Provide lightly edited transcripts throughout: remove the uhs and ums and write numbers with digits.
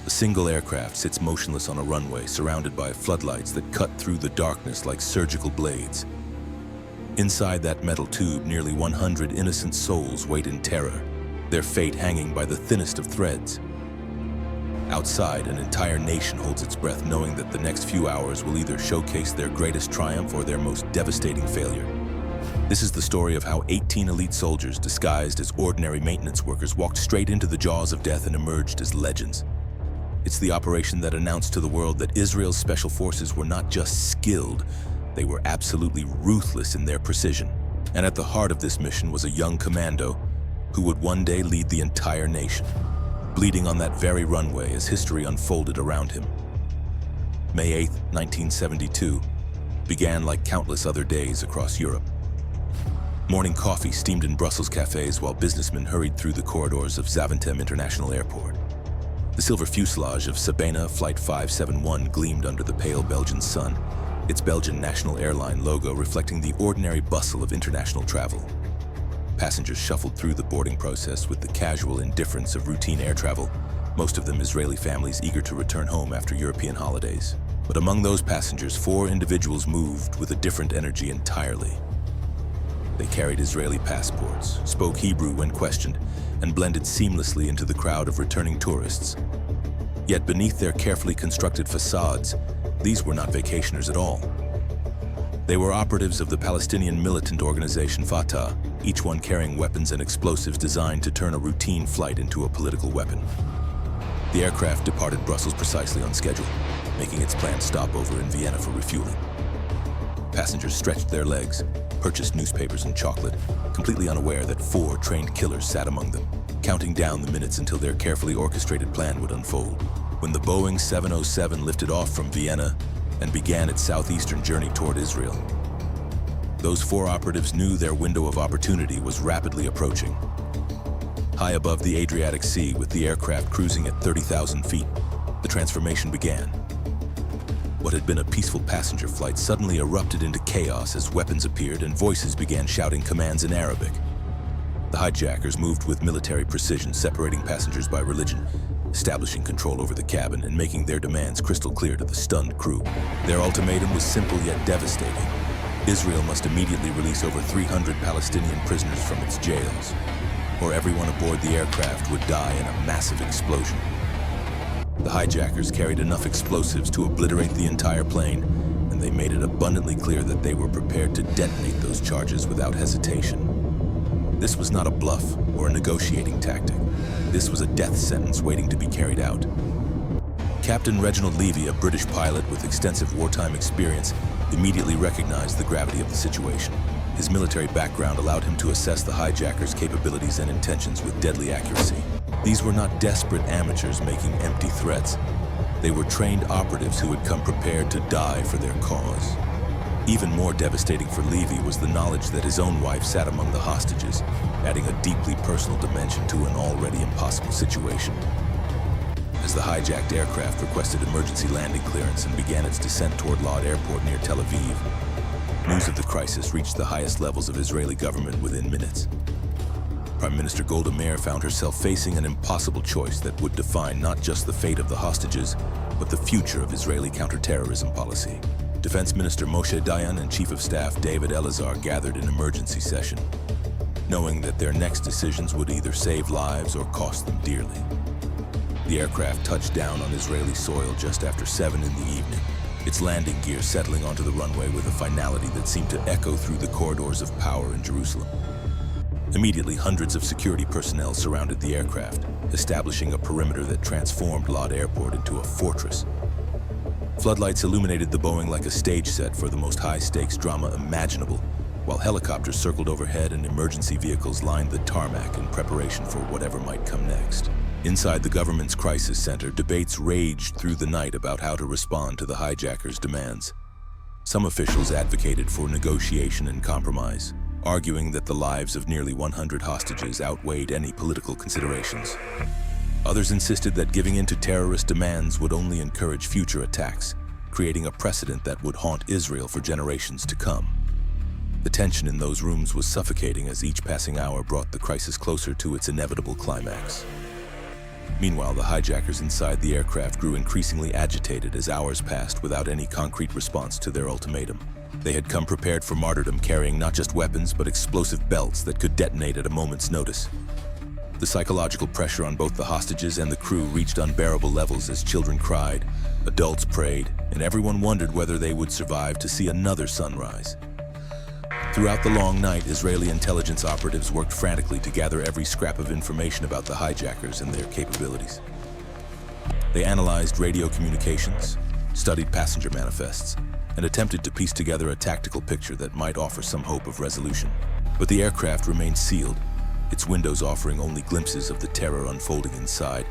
A single aircraft sits motionless on a runway, surrounded by floodlights that cut through the darkness like surgical blades. Inside that metal tube, nearly 100 innocent souls wait in terror, their fate hanging by the thinnest of threads. Outside, an entire nation holds its breath, knowing that the next few hours will either showcase their greatest triumph or their most devastating failure. This is the story of how 18 elite soldiers, disguised as ordinary maintenance workers, walked straight into the jaws of death and emerged as legends. It's the operation that announced to the world that Israel's special forces were not just skilled, they were absolutely ruthless in their precision. And at the heart of this mission was a young commando who would one day lead the entire nation, bleeding on that very runway as history unfolded around him. May 8, 1972, began like countless other days across Europe. Morning coffee steamed in Brussels cafes while businessmen hurried through the corridors of Zaventem International Airport. The silver fuselage of Sabena Flight 571 gleamed under the pale Belgian sun, its Belgian national airline logo reflecting the ordinary bustle of international travel. Passengers shuffled through the boarding process with the casual indifference of routine air travel, most of them Israeli families eager to return home after European holidays. But among those passengers, 4 individuals moved with a different energy entirely. They carried Israeli passports, spoke Hebrew when questioned, and blended seamlessly into the crowd of returning tourists. Yet beneath their carefully constructed facades, these were not vacationers at all. They were operatives of the Palestinian militant organization Fatah, each one carrying weapons and explosives designed to turn a routine flight into a political weapon. The aircraft departed Brussels precisely on schedule, making its planned stopover in Vienna for refueling. Passengers stretched their legs, purchased newspapers and chocolate, completely unaware that 4 trained killers sat among them, counting down the minutes until their carefully orchestrated plan would unfold. When the Boeing 707 lifted off from Vienna and began its southeastern journey toward Israel, those 4 operatives knew their window of opportunity was rapidly approaching. High above the Adriatic Sea, with the aircraft cruising at 30,000 feet, the transformation began. What had been a peaceful passenger flight suddenly erupted into chaos as weapons appeared and voices began shouting commands in Arabic. The hijackers moved with military precision, separating passengers by religion, establishing control over the cabin and making their demands crystal clear to the stunned crew. Their ultimatum was simple yet devastating. Israel must immediately release over 300 Palestinian prisoners from its jails, or everyone aboard the aircraft would die in a massive explosion. The hijackers carried enough explosives to obliterate the entire plane, and they made it abundantly clear that they were prepared to detonate those charges without hesitation. This was not a bluff or a negotiating tactic. This was a death sentence waiting to be carried out. Captain Reginald Levy, a British pilot with extensive wartime experience, immediately recognized the gravity of the situation. His military background allowed him to assess the hijackers' capabilities and intentions with deadly accuracy. These were not desperate amateurs making empty threats. They were trained operatives who had come prepared to die for their cause. Even more devastating for Levy was the knowledge that his own wife sat among the hostages, adding a deeply personal dimension to an already impossible situation. As the hijacked aircraft requested emergency landing clearance and began its descent toward Lod Airport near Tel Aviv, news of the crisis reached the highest levels of Israeli government within minutes. Prime Minister Golda Meir found herself facing an impossible choice that would define not just the fate of the hostages, but the future of Israeli counter-terrorism policy. Defense Minister Moshe Dayan and Chief of Staff David Elazar gathered in emergency session, knowing that their next decisions would either save lives or cost them dearly. The aircraft touched down on Israeli soil just after 7 in the evening, its landing gear settling onto the runway with a finality that seemed to echo through the corridors of power in Jerusalem. Immediately, hundreds of security personnel surrounded the aircraft, establishing a perimeter that transformed Lod Airport into a fortress. Floodlights illuminated the Boeing like a stage set for the most high-stakes drama imaginable, while helicopters circled overhead and emergency vehicles lined the tarmac in preparation for whatever might come next. Inside the government's crisis center, debates raged through the night about how to respond to the hijackers' demands. Some officials advocated for negotiation and compromise, arguing that the lives of nearly 100 hostages outweighed any political considerations. Others insisted that giving in to terrorist demands would only encourage future attacks, creating a precedent that would haunt Israel for generations to come. The tension in those rooms was suffocating as each passing hour brought the crisis closer to its inevitable climax. Meanwhile, the hijackers inside the aircraft grew increasingly agitated as hours passed without any concrete response to their ultimatum. They had come prepared for martyrdom, carrying not just weapons but explosive belts that could detonate at a moment's notice. The psychological pressure on both the hostages and the crew reached unbearable levels as children cried, adults prayed, and everyone wondered whether they would survive to see another sunrise. Throughout the long night, Israeli intelligence operatives worked frantically to gather every scrap of information about the hijackers and their capabilities. They analyzed radio communications, studied passenger manifests, and attempted to piece together a tactical picture that might offer some hope of resolution. But the aircraft remained sealed, its windows offering only glimpses of the terror unfolding inside,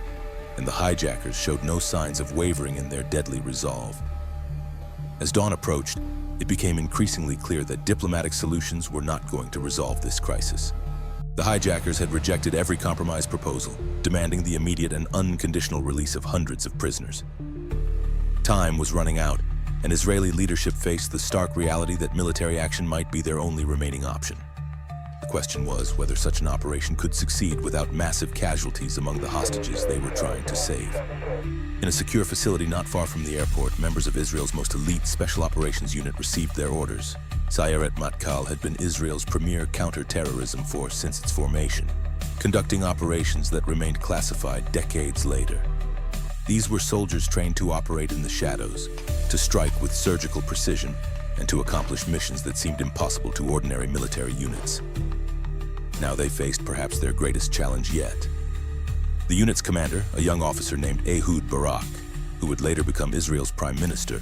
and the hijackers showed no signs of wavering in their deadly resolve. As dawn approached, it became increasingly clear that diplomatic solutions were not going to resolve this crisis. The hijackers had rejected every compromise proposal, demanding the immediate and unconditional release of hundreds of prisoners. Time was running out, and Israeli leadership faced the stark reality that military action might be their only remaining option. The question was whether such an operation could succeed without massive casualties among the hostages they were trying to save. In a secure facility not far from the airport, members of Israel's most elite Special Operations Unit received their orders. Sayeret Matkal had been Israel's premier counter-terrorism force since its formation, conducting operations that remained classified decades later. These were soldiers trained to operate in the shadows, to strike with surgical precision, and to accomplish missions that seemed impossible to ordinary military units. Now they faced perhaps their greatest challenge yet. The unit's commander, a young officer named Ehud Barak, who would later become Israel's prime minister,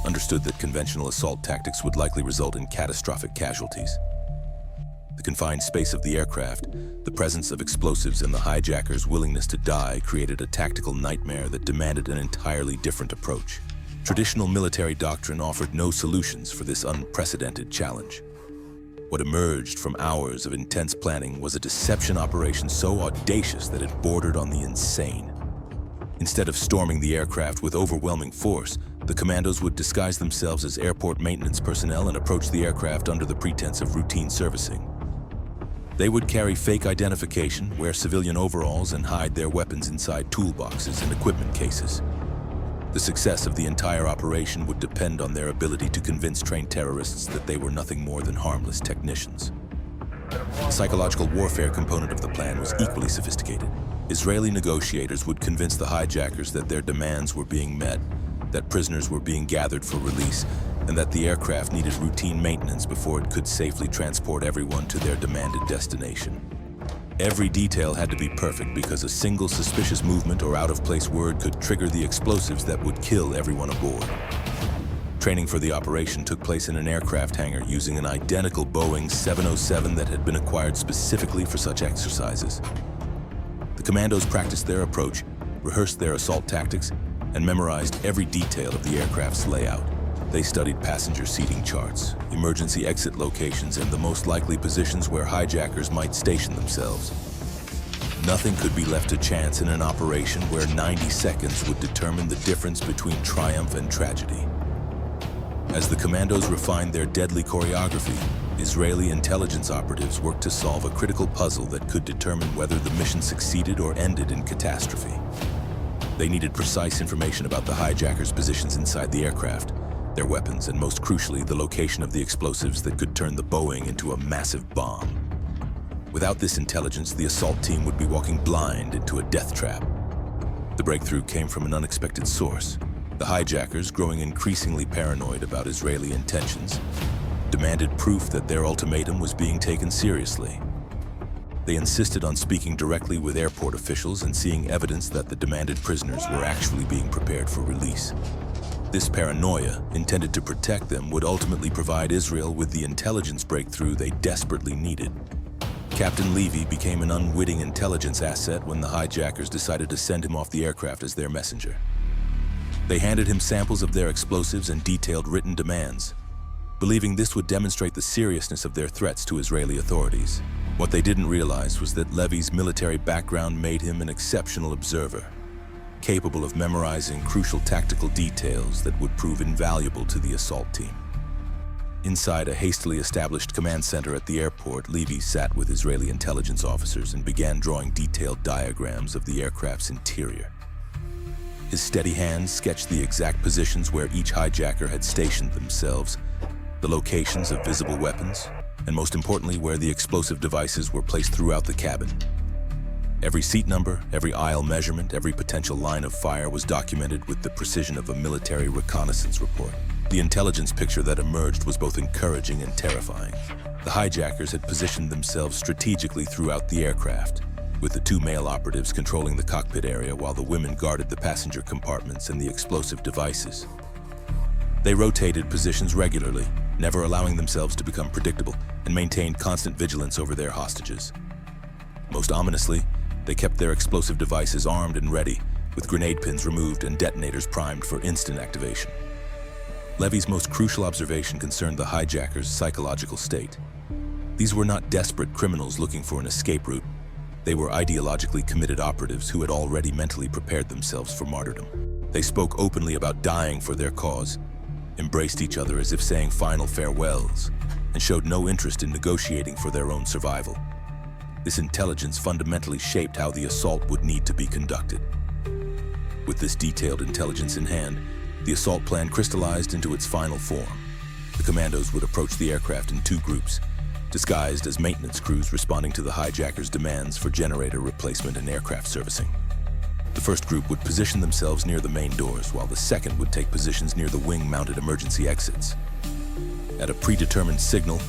understood that conventional assault tactics would likely result in catastrophic casualties. The confined space of the aircraft, the presence of explosives, and the hijackers' willingness to die created a tactical nightmare that demanded an entirely different approach. Traditional military doctrine offered no solutions for this unprecedented challenge. What emerged from hours of intense planning was a deception operation so audacious that it bordered on the insane. Instead of storming the aircraft with overwhelming force, the commandos would disguise themselves as airport maintenance personnel and approach the aircraft under the pretense of routine servicing. They would carry fake identification, wear civilian overalls, and hide their weapons inside toolboxes and equipment cases. The success of the entire operation would depend on their ability to convince trained terrorists that they were nothing more than harmless technicians. The psychological warfare component of the plan was equally sophisticated. Israeli negotiators would convince the hijackers that their demands were being met, that prisoners were being gathered for release, and that the aircraft needed routine maintenance before it could safely transport everyone to their demanded destination. Every detail had to be perfect because a single suspicious movement or out-of-place word could trigger the explosives that would kill everyone aboard. Training for the operation took place in an aircraft hangar using an identical Boeing 707 that had been acquired specifically for such exercises. The commandos practiced their approach, rehearsed their assault tactics, and memorized every detail of the aircraft's layout. They studied passenger seating charts, emergency exit locations, and the most likely positions where hijackers might station themselves. Nothing could be left to chance in an operation where 90 seconds would determine the difference between triumph and tragedy. As the commandos refined their deadly choreography, Israeli intelligence operatives worked to solve a critical puzzle that could determine whether the mission succeeded or ended in catastrophe. They needed precise information about the hijackers' positions inside the aircraft, their weapons, and most crucially, the location of the explosives that could turn the Boeing into a massive bomb. Without this intelligence, the assault team would be walking blind into a death trap. The breakthrough came from an unexpected source. The hijackers, growing increasingly paranoid about Israeli intentions, demanded proof that their ultimatum was being taken seriously. They insisted on speaking directly with airport officials and seeing evidence that the demanded prisoners were actually being prepared for release. This paranoia, intended to protect them, would ultimately provide Israel with the intelligence breakthrough they desperately needed. Captain Levy became an unwitting intelligence asset when the hijackers decided to send him off the aircraft as their messenger. They handed him samples of their explosives and detailed written demands, believing this would demonstrate the seriousness of their threats to Israeli authorities. What they didn't realize was that Levy's military background made him an exceptional observer, capable of memorizing crucial tactical details that would prove invaluable to the assault team. Inside a hastily established command center at the airport, Levy sat with Israeli intelligence officers and began drawing detailed diagrams of the aircraft's interior. His steady hands sketched the exact positions where each hijacker had stationed themselves, the locations of visible weapons, and most importantly, where the explosive devices were placed throughout the cabin. Every seat number, every aisle measurement, every potential line of fire was documented with the precision of a military reconnaissance report. The intelligence picture that emerged was both encouraging and terrifying. The hijackers had positioned themselves strategically throughout the aircraft, with the two male operatives controlling the cockpit area while the women guarded the passenger compartments and the explosive devices. They rotated positions regularly, never allowing themselves to become predictable, and maintained constant vigilance over their hostages. Most ominously, they kept their explosive devices armed and ready, with grenade pins removed and detonators primed for instant activation. Levy's most crucial observation concerned the hijackers' psychological state. These were not desperate criminals looking for an escape route. They were ideologically committed operatives who had already mentally prepared themselves for martyrdom. They spoke openly about dying for their cause, embraced each other as if saying final farewells, and showed no interest in negotiating for their own survival. This intelligence fundamentally shaped how the assault would need to be conducted. With this detailed intelligence in hand, the assault plan crystallized into its final form. The commandos would approach the aircraft in two groups, disguised as maintenance crews responding to the hijackers' demands for generator replacement and aircraft servicing. The first group would position themselves near the main doors, while the second would take positions near the wing-mounted emergency exits. At a predetermined signal,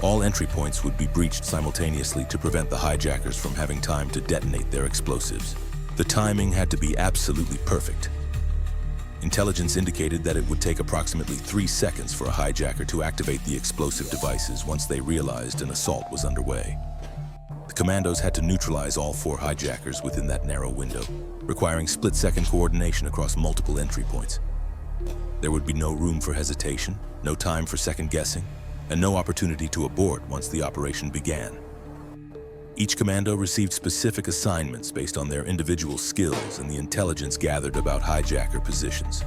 all entry points would be breached simultaneously to prevent the hijackers from having time to detonate their explosives. The timing had to be absolutely perfect. Intelligence indicated that it would take approximately 3 seconds for a hijacker to activate the explosive devices once they realized an assault was underway. The commandos had to neutralize all 4 hijackers within that narrow window, requiring split-second coordination across multiple entry points. There would be no room for hesitation, no time for second-guessing, and no opportunity to abort once the operation began. Each commando received specific assignments based on their individual skills and the intelligence gathered about hijacker positions.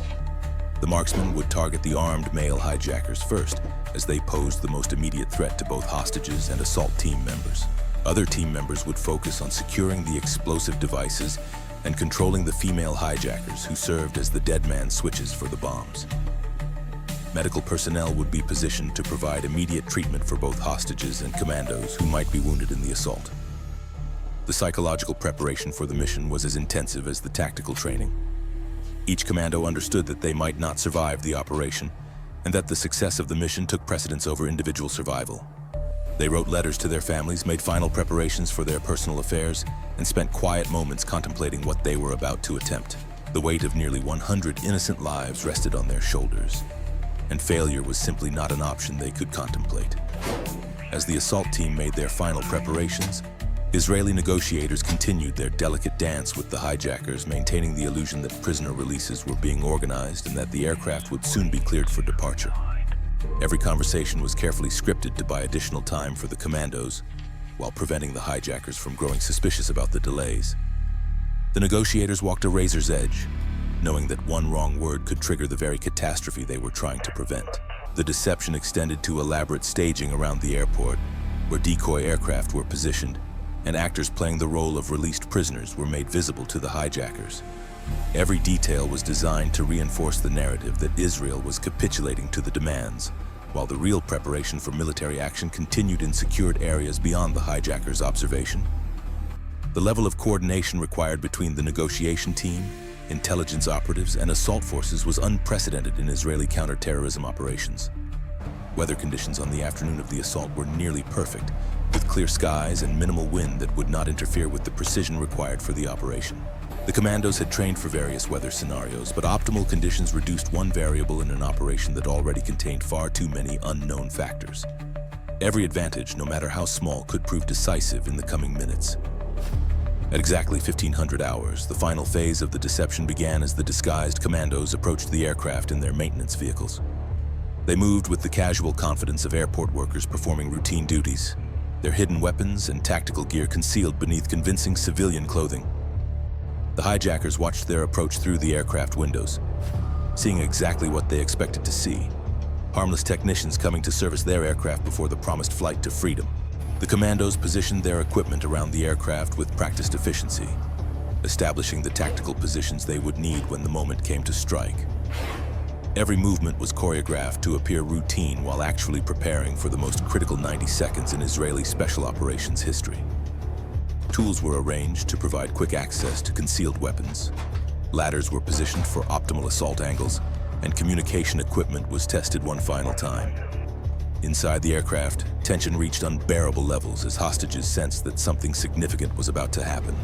The marksmen would target the armed male hijackers first, as they posed the most immediate threat to both hostages and assault team members. Other team members would focus on securing the explosive devices and controlling the female hijackers who served as the dead man switches for the bombs. Medical personnel would be positioned to provide immediate treatment for both hostages and commandos who might be wounded in the assault. The psychological preparation for the mission was as intensive as the tactical training. Each commando understood that they might not survive the operation, and that the success of the mission took precedence over individual survival. They wrote letters to their families, made final preparations for their personal affairs, and spent quiet moments contemplating what they were about to attempt. The weight of nearly 100 innocent lives rested on their shoulders, and failure was simply not an option they could contemplate. As the assault team made their final preparations, Israeli negotiators continued their delicate dance with the hijackers, maintaining the illusion that prisoner releases were being organized and that the aircraft would soon be cleared for departure. Every conversation was carefully scripted to buy additional time for the commandos, while preventing the hijackers from growing suspicious about the delays. The negotiators walked a razor's edge, knowing that one wrong word could trigger the very catastrophe they were trying to prevent. The deception extended to elaborate staging around the airport, where decoy aircraft were positioned, and actors playing the role of released prisoners were made visible to the hijackers. Every detail was designed to reinforce the narrative that Israel was capitulating to the demands, while the real preparation for military action continued in secured areas beyond the hijackers' observation. The level of coordination required between the negotiation team, intelligence operatives, and assault forces was unprecedented in Israeli counter-terrorism operations. Weather conditions on the afternoon of the assault were nearly perfect, with clear skies and minimal wind that would not interfere with the precision required for the operation. The commandos had trained for various weather scenarios, but optimal conditions reduced one variable in an operation that already contained far too many unknown factors. Every advantage, no matter how small, could prove decisive in the coming minutes. At exactly 1500 hours, the final phase of the deception began as the disguised commandos approached the aircraft in their maintenance vehicles. They moved with the casual confidence of airport workers performing routine duties, their hidden weapons and tactical gear concealed beneath convincing civilian clothing. The hijackers watched their approach through the aircraft windows, seeing exactly what they expected to see: harmless technicians coming to service their aircraft before the promised flight to freedom. The commandos positioned their equipment around the aircraft with practiced efficiency, establishing the tactical positions they would need when the moment came to strike. Every movement was choreographed to appear routine while actually preparing for the most critical 90 seconds in Israeli special operations history. Tools were arranged to provide quick access to concealed weapons. Ladders were positioned for optimal assault angles, and communication equipment was tested one final time. Inside the aircraft, tension reached unbearable levels as hostages sensed that something significant was about to happen.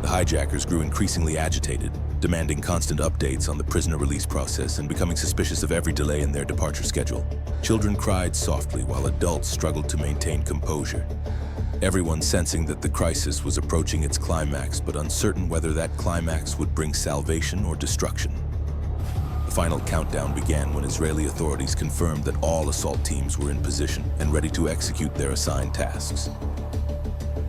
The hijackers grew increasingly agitated, demanding constant updates on the prisoner release process and becoming suspicious of every delay in their departure schedule. Children cried softly while adults struggled to maintain composure. Everyone sensing that the crisis was approaching its climax, but uncertain whether that climax would bring salvation or destruction. The final countdown began when Israeli authorities confirmed that all assault teams were in position and ready to execute their assigned tasks.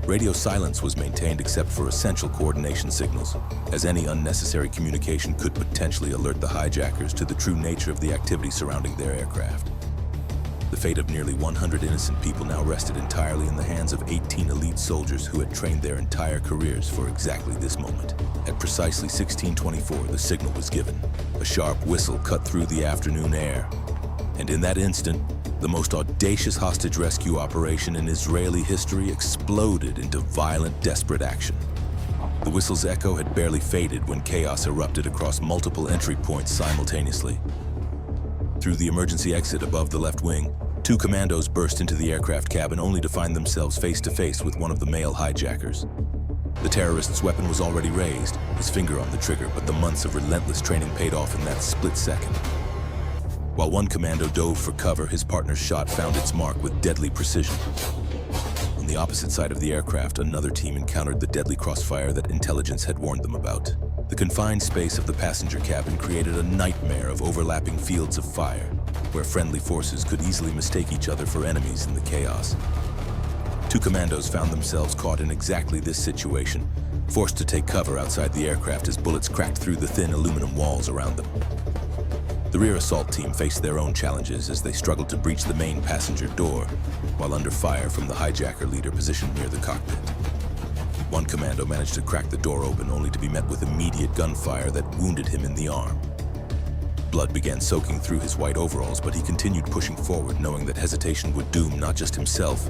Radio silence was maintained except for essential coordination signals, as any unnecessary communication could potentially alert the hijackers to the true nature of the activity surrounding their aircraft. The fate of nearly 100 innocent people now rested entirely in the hands of 18 elite soldiers who had trained their entire careers for exactly this moment. At precisely 16:24, the signal was given. A sharp whistle cut through the afternoon air, and in that instant, the most audacious hostage rescue operation in Israeli history exploded into violent, desperate action. The whistle's echo had barely faded when chaos erupted across multiple entry points simultaneously. Through the emergency exit above the left wing, two commandos burst into the aircraft cabin only to find themselves face to face with one of the male hijackers. The terrorist's weapon was already raised, his finger on the trigger, but the months of relentless training paid off in that split second. While one commando dove for cover, his partner's shot found its mark with deadly precision. On the opposite side of the aircraft, another team encountered the deadly crossfire that intelligence had warned them about. The confined space of the passenger cabin created a nightmare of overlapping fields of fire, where friendly forces could easily mistake each other for enemies in the chaos. Two commandos found themselves caught in exactly this situation, forced to take cover outside the aircraft as bullets cracked through the thin aluminum walls around them. The rear assault team faced their own challenges as they struggled to breach the main passenger door, while under fire from the hijacker leader positioned near the cockpit. One commando managed to crack the door open only to be met with immediate gunfire that wounded him in the arm. Blood began soaking through his white overalls, but he continued pushing forward, knowing that hesitation would doom not just himself,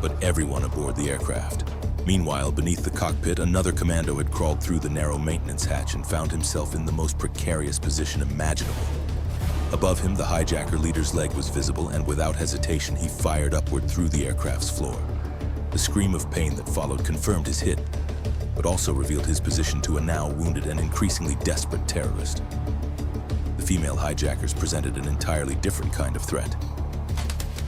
but everyone aboard the aircraft. Meanwhile, beneath the cockpit, another commando had crawled through the narrow maintenance hatch and found himself in the most precarious position imaginable. Above him, the hijacker leader's leg was visible, and without hesitation, he fired upward through the aircraft's floor. The scream of pain that followed confirmed his hit, but also revealed his position to a now wounded and increasingly desperate terrorist. The female hijackers presented an entirely different kind of threat.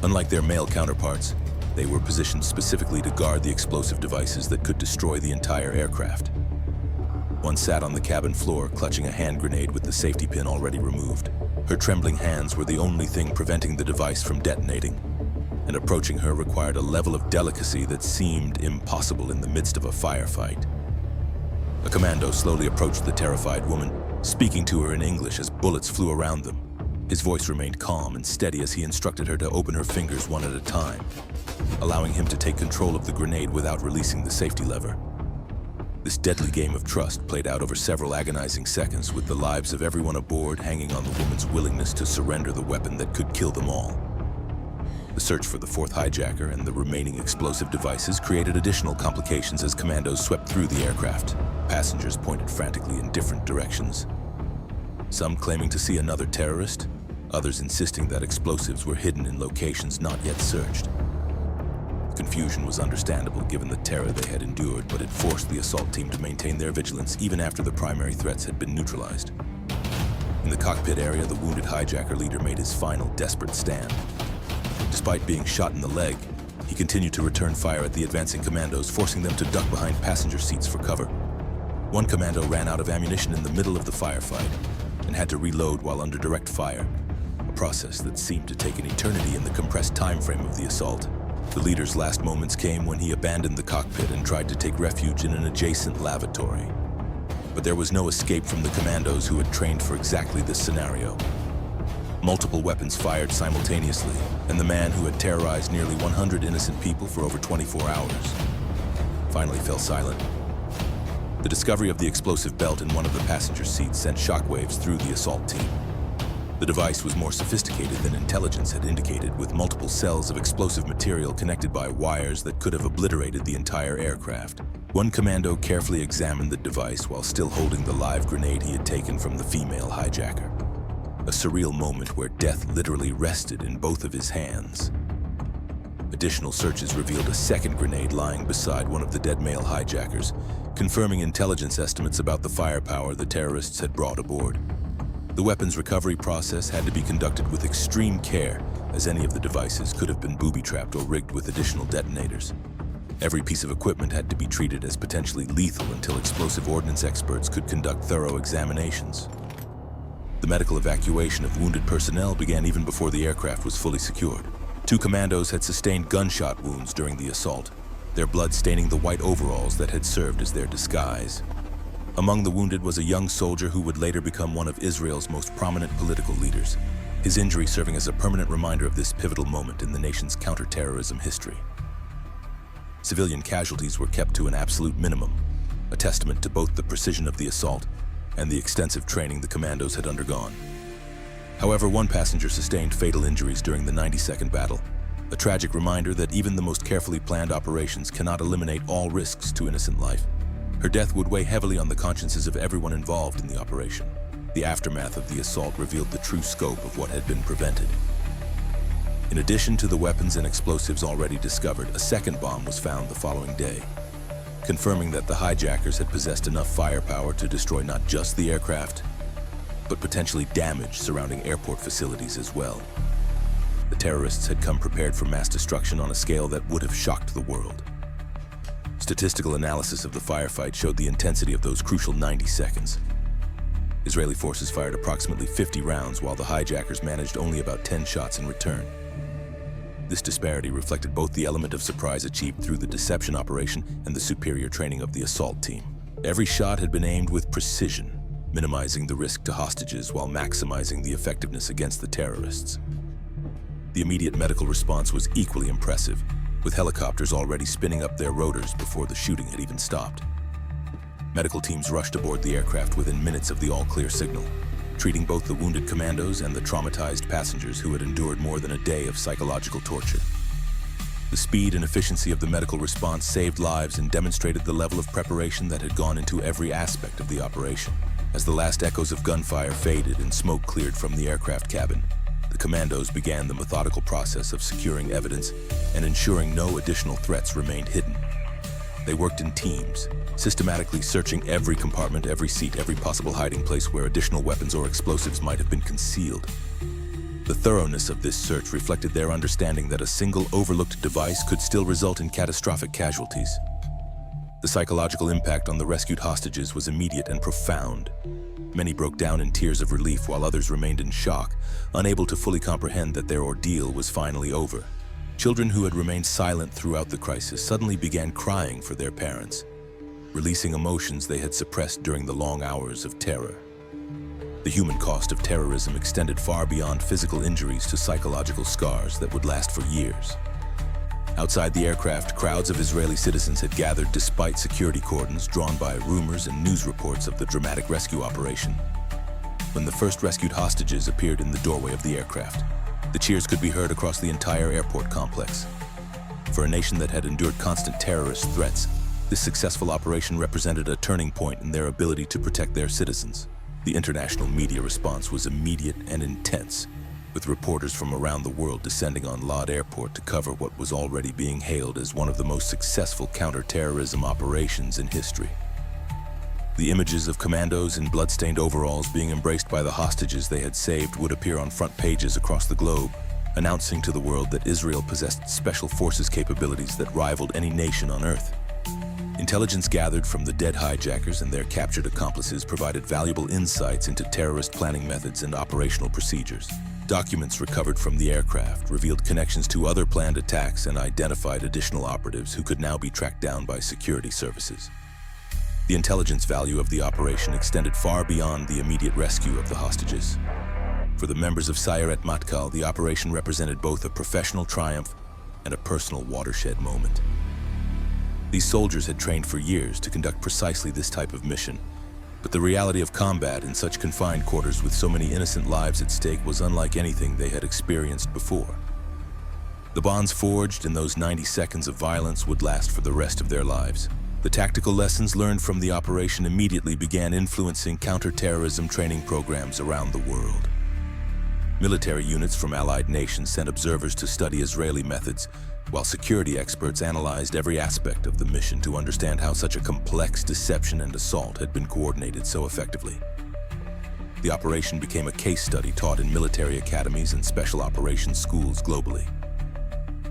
Unlike their male counterparts, they were positioned specifically to guard the explosive devices that could destroy the entire aircraft. One sat on the cabin floor, clutching a hand grenade with the safety pin already removed. Her trembling hands were the only thing preventing the device from detonating, and approaching her required a level of delicacy that seemed impossible in the midst of a firefight. A commando slowly approached the terrified woman, speaking to her in English as bullets flew around them. His voice remained calm and steady as he instructed her to open her fingers one at a time, allowing him to take control of the grenade without releasing the safety lever. This deadly game of trust played out over several agonizing seconds, with the lives of everyone aboard hanging on the woman's willingness to surrender the weapon that could kill them all. The search for the fourth hijacker and the remaining explosive devices created additional complications as commandos swept through the aircraft. Passengers pointed frantically in different directions, some claiming to see another terrorist, others insisting that explosives were hidden in locations not yet searched. Confusion was understandable given the terror they had endured, but it forced the assault team to maintain their vigilance even after the primary threats had been neutralized. In the cockpit area, the wounded hijacker leader made his final desperate stand. Despite being shot in the leg, he continued to return fire at the advancing commandos, forcing them to duck behind passenger seats for cover. One commando ran out of ammunition in the middle of the firefight and had to reload while under direct fire, a process that seemed to take an eternity in the compressed time frame of the assault. The leader's last moments came when he abandoned the cockpit and tried to take refuge in an adjacent lavatory. But there was no escape from the commandos who had trained for exactly this scenario. Multiple weapons fired simultaneously, and the man who had terrorized nearly 100 innocent people for over 24 hours finally fell silent. The discovery of the explosive belt in one of the passenger seats sent shockwaves through the assault team. The device was more sophisticated than intelligence had indicated, with multiple cells of explosive material connected by wires that could have obliterated the entire aircraft. One commando carefully examined the device while still holding the live grenade he had taken from the female hijacker. A surreal moment where death literally rested in both of his hands. Additional searches revealed a second grenade lying beside one of the dead male hijackers, confirming intelligence estimates about the firepower the terrorists had brought aboard. The weapons recovery process had to be conducted with extreme care, as any of the devices could have been booby-trapped or rigged with additional detonators. Every piece of equipment had to be treated as potentially lethal until explosive ordnance experts could conduct thorough examinations. The medical evacuation of wounded personnel began even before the aircraft was fully secured. 2 commandos had sustained gunshot wounds during the assault, their blood staining the white overalls that had served as their disguise. Among the wounded was a young soldier who would later become one of Israel's most prominent political leaders, his injury serving as a permanent reminder of this pivotal moment in the nation's counter-terrorism history. Civilian casualties were kept to an absolute minimum, a testament to both the precision of the assault and the extensive training the commandos had undergone. However, one passenger sustained fatal injuries during the 90-second battle, a tragic reminder that even the most carefully planned operations cannot eliminate all risks to innocent life. Her death would weigh heavily on the consciences of everyone involved in the operation. The aftermath of the assault revealed the true scope of what had been prevented. In addition to the weapons and explosives already discovered, a second bomb was found the following day, confirming that the hijackers had possessed enough firepower to destroy not just the aircraft, but potentially damage surrounding airport facilities as well. The terrorists had come prepared for mass destruction on a scale that would have shocked the world. Statistical analysis of the firefight showed the intensity of those crucial 90 seconds. Israeli forces fired approximately 50 rounds, while the hijackers managed only about 10 shots in return. This disparity reflected both the element of surprise achieved through the deception operation and the superior training of the assault team. Every shot had been aimed with precision, minimizing the risk to hostages while maximizing the effectiveness against the terrorists. The immediate medical response was equally impressive, with helicopters already spinning up their rotors before the shooting had even stopped. Medical teams rushed aboard the aircraft within minutes of the all-clear signal, treating both the wounded commandos and the traumatized passengers who had endured more than a day of psychological torture. The speed and efficiency of the medical response saved lives and demonstrated the level of preparation that had gone into every aspect of the operation. As the last echoes of gunfire faded and smoke cleared from the aircraft cabin, the commandos began the methodical process of securing evidence and ensuring no additional threats remained hidden. They worked in teams, systematically searching every compartment, every seat, every possible hiding place where additional weapons or explosives might have been concealed. The thoroughness of this search reflected their understanding that a single overlooked device could still result in catastrophic casualties. The psychological impact on the rescued hostages was immediate and profound. Many broke down in tears of relief while others remained in shock, unable to fully comprehend that their ordeal was finally over. Children who had remained silent throughout the crisis suddenly began crying for their parents, releasing emotions they had suppressed during the long hours of terror. The human cost of terrorism extended far beyond physical injuries to psychological scars that would last for years. Outside the aircraft, crowds of Israeli citizens had gathered despite security cordons drawn by rumors and news reports of the dramatic rescue operation. When the first rescued hostages appeared in the doorway of the aircraft, the cheers could be heard across the entire airport complex. For a nation that had endured constant terrorist threats, this successful operation represented a turning point in their ability to protect their citizens. The international media response was immediate and intense, with reporters from around the world descending on Lod Airport to cover what was already being hailed as one of the most successful counter-terrorism operations in history. The images of commandos in blood-stained overalls being embraced by the hostages they had saved would appear on front pages across the globe, announcing to the world that Israel possessed special forces capabilities that rivaled any nation on Earth. Intelligence gathered from the dead hijackers and their captured accomplices provided valuable insights into terrorist planning methods and operational procedures. Documents recovered from the aircraft revealed connections to other planned attacks and identified additional operatives who could now be tracked down by security services. The intelligence value of the operation extended far beyond the immediate rescue of the hostages. For the members of Sayeret Matkal, the operation represented both a professional triumph and a personal watershed moment. These soldiers had trained for years to conduct precisely this type of mission, but the reality of combat in such confined quarters with so many innocent lives at stake was unlike anything they had experienced before. The bonds forged in those 90 seconds of violence would last for the rest of their lives. The tactical lessons learned from the operation immediately began influencing counter-terrorism training programs around the world. Military units from allied nations sent observers to study Israeli methods, while security experts analyzed every aspect of the mission to understand how such a complex deception and assault had been coordinated so effectively. The operation became a case study taught in military academies and special operations schools globally.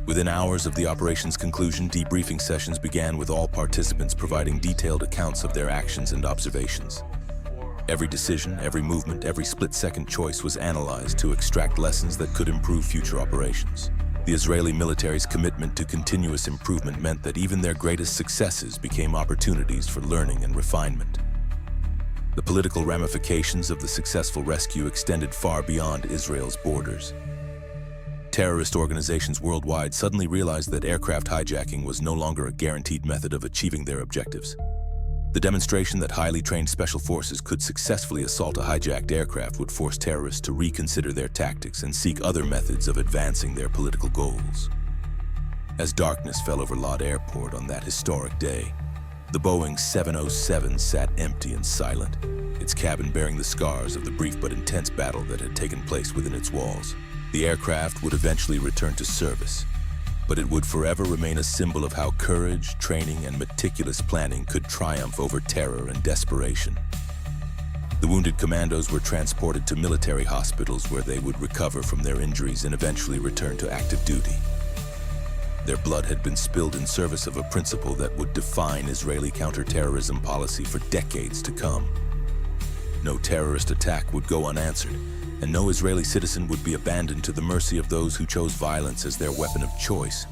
Within hours of the operation's conclusion, debriefing sessions began with all participants providing detailed accounts of their actions and observations. Every decision, every movement, every split-second choice was analyzed to extract lessons that could improve future operations. The Israeli military's commitment to continuous improvement meant that even their greatest successes became opportunities for learning and refinement. The political ramifications of the successful rescue extended far beyond Israel's borders. Terrorist organizations worldwide suddenly realized that aircraft hijacking was no longer a guaranteed method of achieving their objectives. The demonstration that highly trained special forces could successfully assault a hijacked aircraft would force terrorists to reconsider their tactics and seek other methods of advancing their political goals. As darkness fell over Lod Airport on that historic day, the Boeing 707 sat empty and silent, its cabin bearing the scars of the brief but intense battle that had taken place within its walls. The aircraft would eventually return to service, but it would forever remain a symbol of how courage, training, and meticulous planning could triumph over terror and desperation. The wounded commandos were transported to military hospitals where they would recover from their injuries and eventually return to active duty. Their blood had been spilled in service of a principle that would define Israeli counter-terrorism policy for decades to come. No terrorist attack would go unanswered, and no Israeli citizen would be abandoned to the mercy of those who chose violence as their weapon of choice.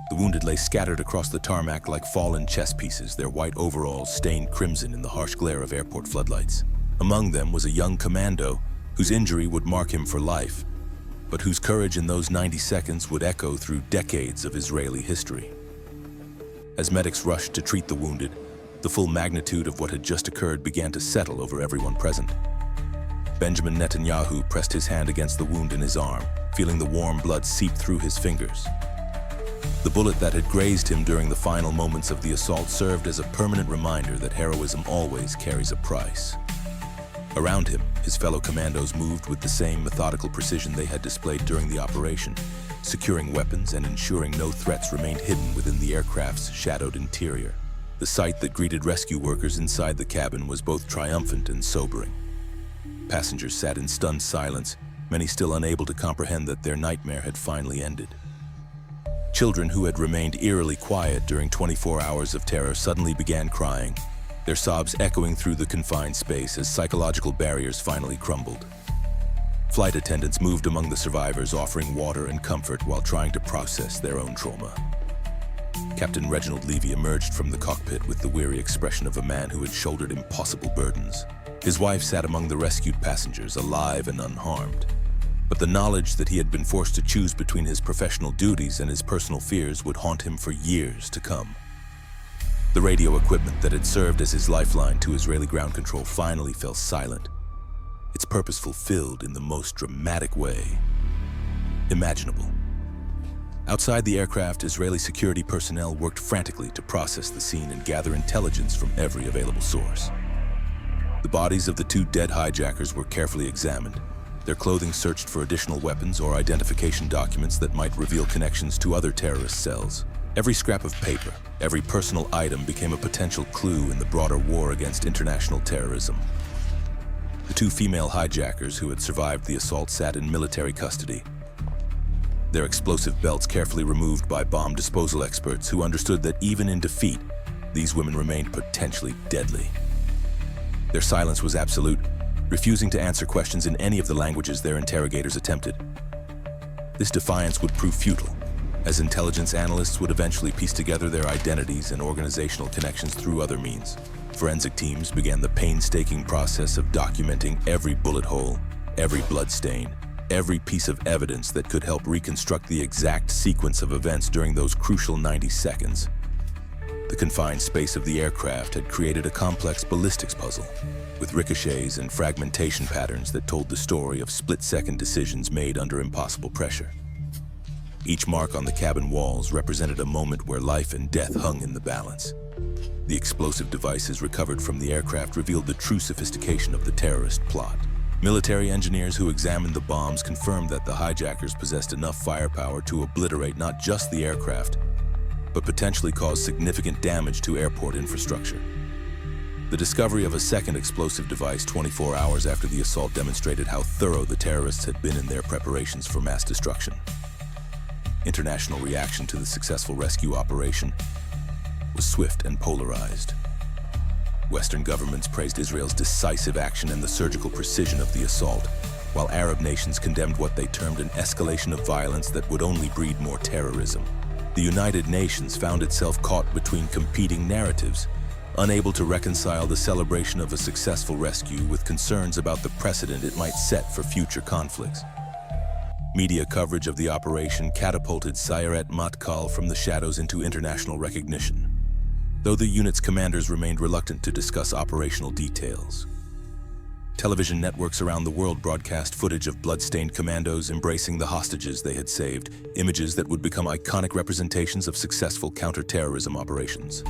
The wounded lay scattered across the tarmac like fallen chess pieces, their white overalls stained crimson in the harsh glare of airport floodlights. Among them was a young commando whose injury would mark him for life, but whose courage in those 90 seconds would echo through decades of Israeli history. As medics rushed to treat the wounded, the full magnitude of what had just occurred began to settle over everyone present. Benjamin Netanyahu pressed his hand against the wound in his arm, feeling the warm blood seep through his fingers. The bullet that had grazed him during the final moments of the assault served as a permanent reminder that heroism always carries a price. Around him, his fellow commandos moved with the same methodical precision they had displayed during the operation, securing weapons and ensuring no threats remained hidden within the aircraft's shadowed interior. The sight that greeted rescue workers inside the cabin was both triumphant and sobering. Passengers sat in stunned silence, many still unable to comprehend that their nightmare had finally ended. Children who had remained eerily quiet during 24 hours of terror suddenly began crying, their sobs echoing through the confined space as psychological barriers finally crumbled. Flight attendants moved among the survivors, offering water and comfort while trying to process their own trauma. Captain Reginald Levy emerged from the cockpit with the weary expression of a man who had shouldered impossible burdens. His wife sat among the rescued passengers, alive and unharmed. But the knowledge that he had been forced to choose between his professional duties and his personal fears would haunt him for years to come. The radio equipment that had served as his lifeline to Israeli ground control finally fell silent, its purpose fulfilled in the most dramatic way imaginable. Outside the aircraft, Israeli security personnel worked frantically to process the scene and gather intelligence from every available source. The bodies of the two dead hijackers were carefully examined, their clothing searched for additional weapons or identification documents that might reveal connections to other terrorist cells. Every scrap of paper, every personal item became a potential clue in the broader war against international terrorism. The two female hijackers who had survived the assault sat in military custody, their explosive belts carefully removed by bomb disposal experts who understood that even in defeat, these women remained potentially deadly. Their silence was absolute, refusing to answer questions in any of the languages their interrogators attempted. This defiance would prove futile, as intelligence analysts would eventually piece together their identities and organizational connections through other means. Forensic teams began the painstaking process of documenting every bullet hole, every bloodstain, every piece of evidence that could help reconstruct the exact sequence of events during those crucial 90 seconds. The confined space of the aircraft had created a complex ballistics puzzle, with ricochets and fragmentation patterns that told the story of split-second decisions made under impossible pressure. Each mark on the cabin walls represented a moment where life and death hung in the balance. The explosive devices recovered from the aircraft revealed the true sophistication of the terrorist plot. Military engineers who examined the bombs confirmed that the hijackers possessed enough firepower to obliterate not just the aircraft, but potentially cause significant damage to airport infrastructure. The discovery of a second explosive device 24 hours after the assault demonstrated how thorough the terrorists had been in their preparations for mass destruction. International reaction to the successful rescue operation was swift and polarized. Western governments praised Israel's decisive action and the surgical precision of the assault, while Arab nations condemned what they termed an escalation of violence that would only breed more terrorism. The United Nations found itself caught between competing narratives, unable to reconcile the celebration of a successful rescue with concerns about the precedent it might set for future conflicts. Media coverage of the operation catapulted Sayeret Matkal from the shadows into international recognition, though the unit's commanders remained reluctant to discuss operational details. Television networks around the world broadcast footage of blood-stained commandos embracing the hostages they had saved, images that would become iconic representations of successful counter-terrorism operations.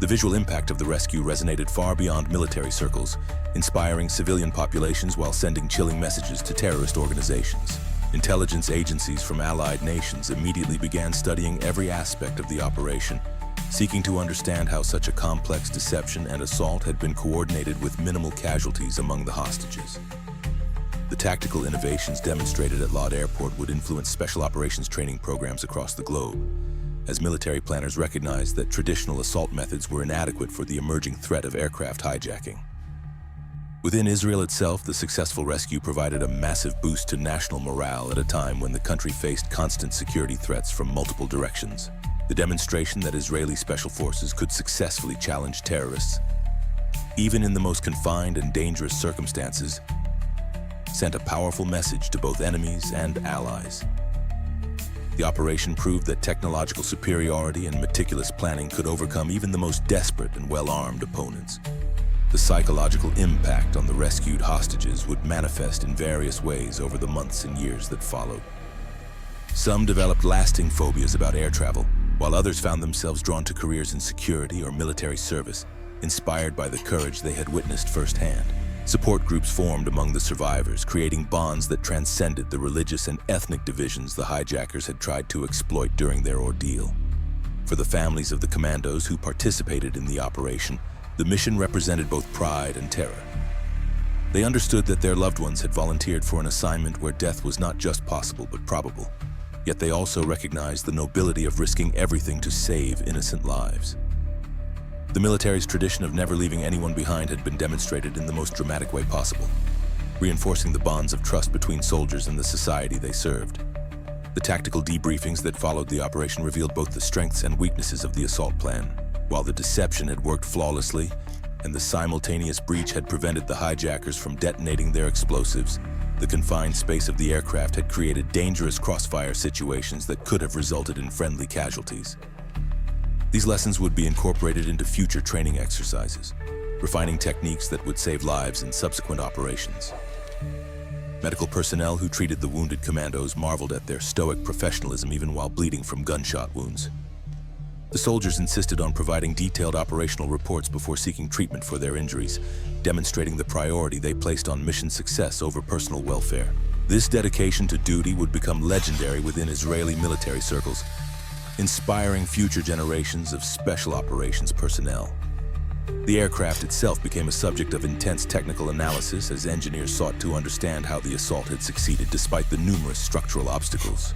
The visual impact of the rescue resonated far beyond military circles, inspiring civilian populations while sending chilling messages to terrorist organizations. Intelligence agencies from allied nations immediately began studying every aspect of the operation, seeking to understand how such a complex deception and assault had been coordinated with minimal casualties among the hostages. The tactical innovations demonstrated at Lod Airport would influence special operations training programs across the globe, as military planners recognized that traditional assault methods were inadequate for the emerging threat of aircraft hijacking. Within Israel itself, the successful rescue provided a massive boost to national morale at a time when the country faced constant security threats from multiple directions. The demonstration that Israeli special forces could successfully challenge terrorists, even in the most confined and dangerous circumstances, sent a powerful message to both enemies and allies. The operation proved that technological superiority and meticulous planning could overcome even the most desperate and well-armed opponents. The psychological impact on the rescued hostages would manifest in various ways over the months and years that followed. Some developed lasting phobias about air travel, while others found themselves drawn to careers in security or military service, inspired by the courage they had witnessed firsthand. Support groups formed among the survivors, creating bonds that transcended the religious and ethnic divisions the hijackers had tried to exploit during their ordeal. For the families of the commandos who participated in the operation, the mission represented both pride and terror. They understood that their loved ones had volunteered for an assignment where death was not just possible but probable, yet they also recognized the nobility of risking everything to save innocent lives. The military's tradition of never leaving anyone behind had been demonstrated in the most dramatic way possible, reinforcing the bonds of trust between soldiers and the society they served. The tactical debriefings that followed the operation revealed both the strengths and weaknesses of the assault plan. While the deception had worked flawlessly and the simultaneous breach had prevented the hijackers from detonating their explosives, the confined space of the aircraft had created dangerous crossfire situations that could have resulted in friendly casualties. These lessons would be incorporated into future training exercises, refining techniques that would save lives in subsequent operations. Medical personnel who treated the wounded commandos marveled at their stoic professionalism even while bleeding from gunshot wounds. The soldiers insisted on providing detailed operational reports before seeking treatment for their injuries, demonstrating the priority they placed on mission success over personal welfare. This dedication to duty would become legendary within Israeli military circles, inspiring future generations of special operations personnel. The aircraft itself became a subject of intense technical analysis as engineers sought to understand how the assault had succeeded despite the numerous structural obstacles.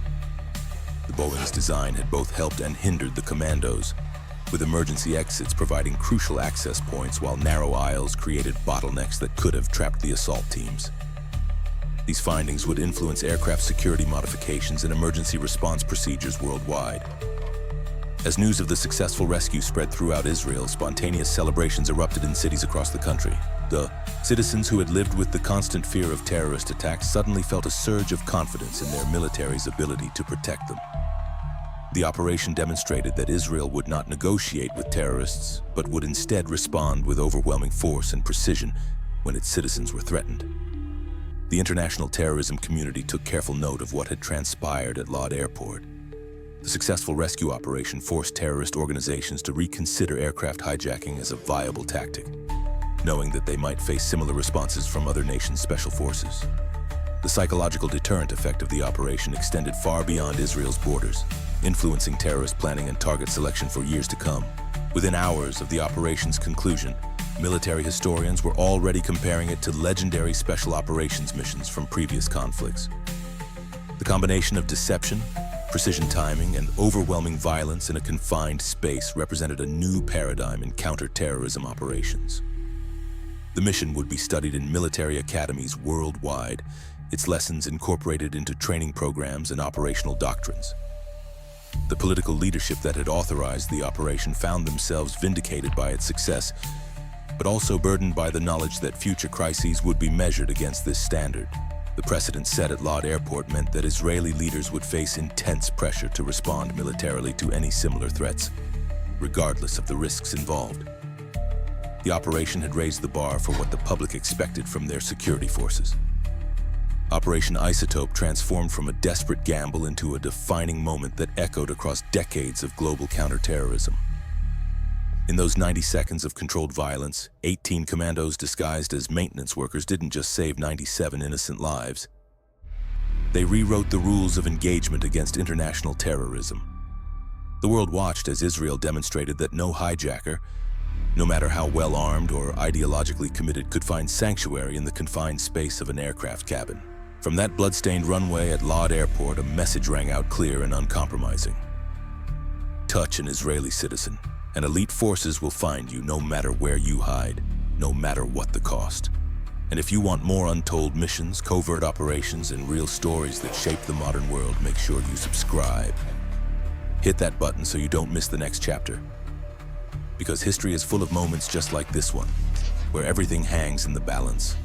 The Boeing's design had both helped and hindered the commandos, with emergency exits providing crucial access points while narrow aisles created bottlenecks that could have trapped the assault teams. These findings would influence aircraft security modifications and emergency response procedures worldwide. As news of the successful rescue spread throughout Israel, spontaneous celebrations erupted in cities across the country. The citizens who had lived with the constant fear of terrorist attacks suddenly felt a surge of confidence in their military's ability to protect them. The operation demonstrated that Israel would not negotiate with terrorists, but would instead respond with overwhelming force and precision when its citizens were threatened. The international terrorism community took careful note of what had transpired at Lod Airport. The successful rescue operation forced terrorist organizations to reconsider aircraft hijacking as a viable tactic, knowing that they might face similar responses from other nations' special forces. The psychological deterrent effect of the operation extended far beyond Israel's borders, influencing terrorist planning and target selection for years to come. Within hours of the operation's conclusion, military historians were already comparing it to legendary special operations missions from previous conflicts. The combination of deception, precision timing, and overwhelming violence in a confined space represented a new paradigm in counter-terrorism operations. The mission would be studied in military academies worldwide, its lessons incorporated into training programs and operational doctrines. The political leadership that had authorized the operation found themselves vindicated by its success, but also burdened by the knowledge that future crises would be measured against this standard. The precedent set at Lod Airport meant that Israeli leaders would face intense pressure to respond militarily to any similar threats, regardless of the risks involved. The operation had raised the bar for what the public expected from their security forces. Operation Isotope transformed from a desperate gamble into a defining moment that echoed across decades of global counterterrorism. In those 90 seconds of controlled violence, 18 commandos disguised as maintenance workers didn't just save 97 innocent lives. They rewrote the rules of engagement against international terrorism. The world watched as Israel demonstrated that no hijacker, no matter how well armed or ideologically committed, could find sanctuary in the confined space of an aircraft cabin. From that blood-stained runway at Lod Airport, a message rang out clear and uncompromising. Touch an Israeli citizen, and elite forces will find you no matter where you hide, no matter what the cost. And if you want more untold missions, covert operations, and real stories that shape the modern world, make sure you subscribe. Hit that button so you don't miss the next chapter. Because history is full of moments just like this one, where everything hangs in the balance.